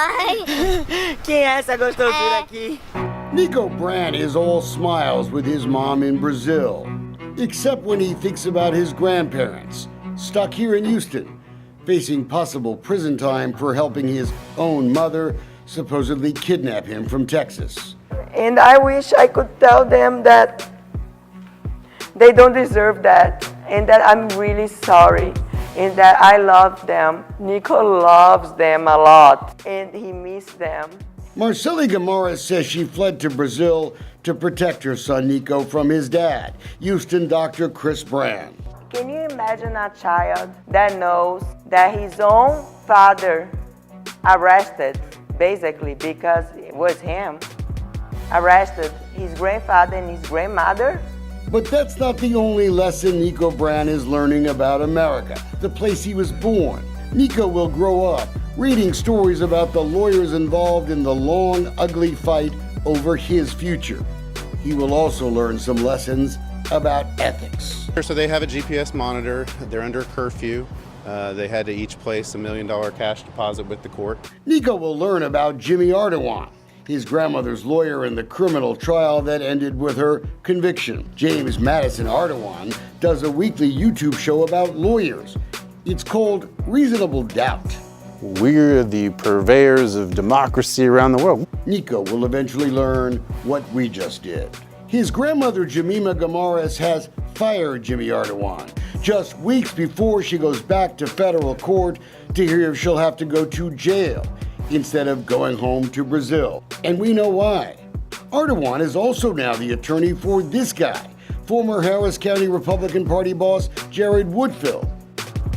Ai. Quem é essa gostosura aqui? Nico Brand is all smiles with his mom in Brazil, except when he thinks about his grandparents, stuck here in Houston, facing possible prison time for helping his own mother supposedly kidnap him from Texas. And I wish I could tell them that they don't deserve that, and that I'm really sorry, and that I love them. Nico loves them a lot, and he missed them. Marceli Guimaraes says she fled to Brazil to protect her son Nico from his dad, Houston Dr. Chris Brand. Can you imagine a child that knows that his own father arrested, basically because it was him, arrested his grandfather and his grandmother? But that's not the only lesson Nico Brand is learning about America, the place he was born. Nico will grow up reading stories about the lawyers involved in the long, ugly fight over his future. He will also learn some lessons about ethics. So they have a GPS monitor. They're under curfew. They had to each place $1 million cash deposit with the court. Nico will learn about Jimmy Ardoin, his grandmother's lawyer in the criminal trial that ended with her conviction. James Madison Ardoin does a weekly YouTube show about lawyers. It's called Reasonable Doubt. We're the purveyors of democracy around the world. Nico will eventually learn what we just did. His grandmother, Jemima Guimaraes, has fired Jimmy Ardoin just weeks before she goes back to federal court to hear if she'll have to go to jail instead of going home to Brazil. And we know why. Ardoin is also now the attorney for this guy, former Harris County Republican Party boss Jared Woodfill.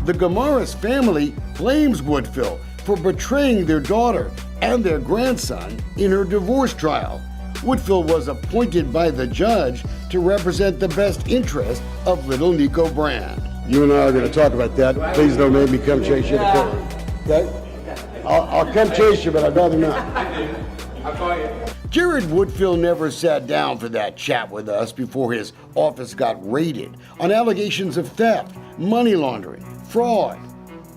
The Guimaraes family blames Woodfill for betraying their daughter and their grandson in her divorce trial. Woodfill was appointed by the judge to represent the best interest of little Nico Brand. You and I are going to talk about that. Please don't make me come chase you to court. Okay? I'll come chase you, but I'd rather not. I'll call you. Jared Woodfill never sat down for that chat with us before his office got raided on allegations of theft, money laundering, fraud.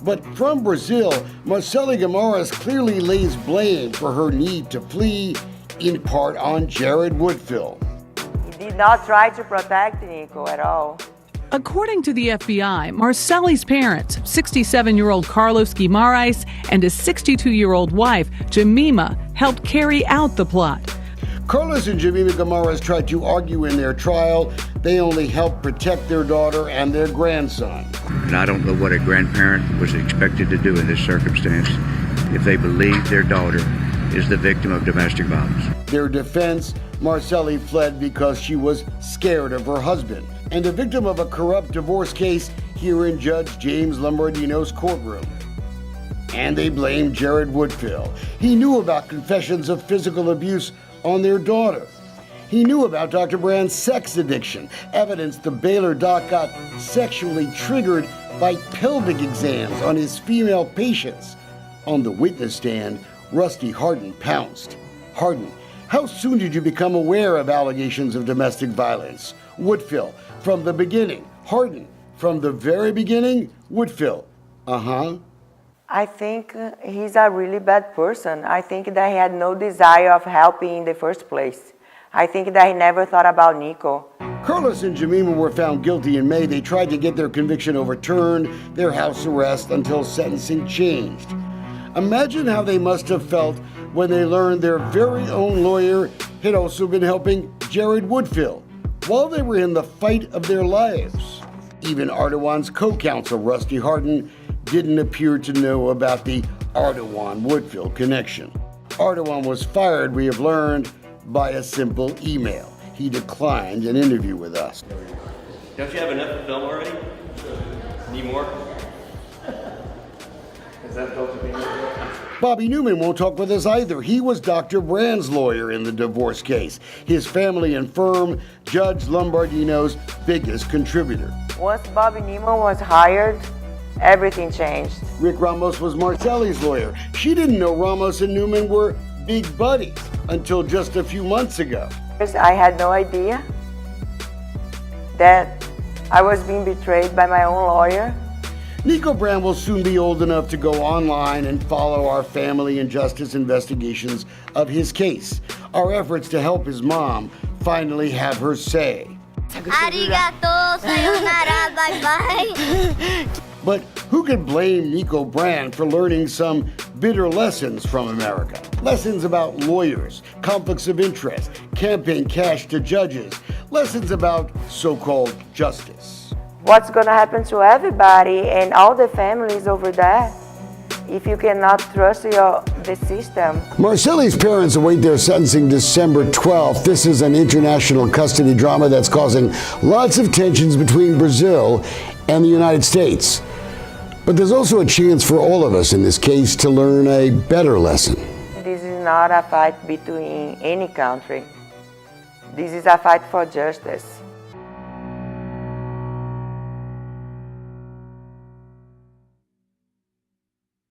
But from Brazil, Marceli Guimaraes clearly lays blame for her need to flee, in part on Jared Woodfill. He did not try to protect Nico at all. According to the FBI, Marceli's parents, 67-year-old Carlos Guimaraes and his 62-year-old wife, Jemima, helped carry out the plot. Carlos and Jemima Guimaraes tried to argue in their trial they only helped protect their daughter and their grandson. And I don't know what a grandparent was expected to do in this circumstance if they believe their daughter is the victim of domestic violence. Their defense, Marceli fled because she was scared of her husband and a victim of a corrupt divorce case here in Judge James Lombardino's courtroom. And they blamed Jared Woodfill. He knew about confessions of physical abuse on their daughter. He knew about Dr. Brand's sex addiction, evidence the Baylor doc got sexually triggered by pelvic exams on his female patients. On the witness stand, Rusty Hardin pounced. Hardin, how soon did you become aware of allegations of domestic violence? Woodfill, from the beginning. Hardin, from the very beginning. Woodfill, I think he's a really bad person. I think that he had no desire of helping in the first place. I think that he never thought about Nico. Carlos and Jemima were found guilty in May. They tried to get their conviction overturned, their house arrest until sentencing changed. Imagine how they must have felt when they learned their very own lawyer had also been helping Jared Woodfill while they were in the fight of their lives. Even Ardoin's co-counsel, Rusty Hardin, didn't appear to know about the Ardoin-Woodfill connection. Ardoin was fired, we have learned, by a simple email. He declined an interview with us. Don't you have enough film already? Need more? Is that supposed to be more? Bobby Newman won't talk with us either. He was Dr. Brand's lawyer in the divorce case, his family and firm, Judge Lombardino's biggest contributor. Once Bobby Newman was hired, everything changed. Rick Ramos was Marceli's lawyer. She didn't know Ramos and Newman were big buddies until just a few months ago. I had no idea that I was being betrayed by my own lawyer. Nico Brand will soon be old enough to go online and follow our family and justice investigations of his case. Our efforts to help his mom finally have her say. Arigato, sayonara, bye-bye. But who could blame Nico Brand for learning some bitter lessons from America? Lessons about lawyers, conflicts of interest, campaign cash to judges, lessons about so-called justice. What's going to happen to everybody and all the families over there if you cannot trust the system? Marcelli's parents await their sentencing December 12th. This is an international custody drama that's causing lots of tensions between Brazil and the United States. But there's also a chance for all of us in this case to learn a better lesson. This is not a fight between any country. This is a fight for justice.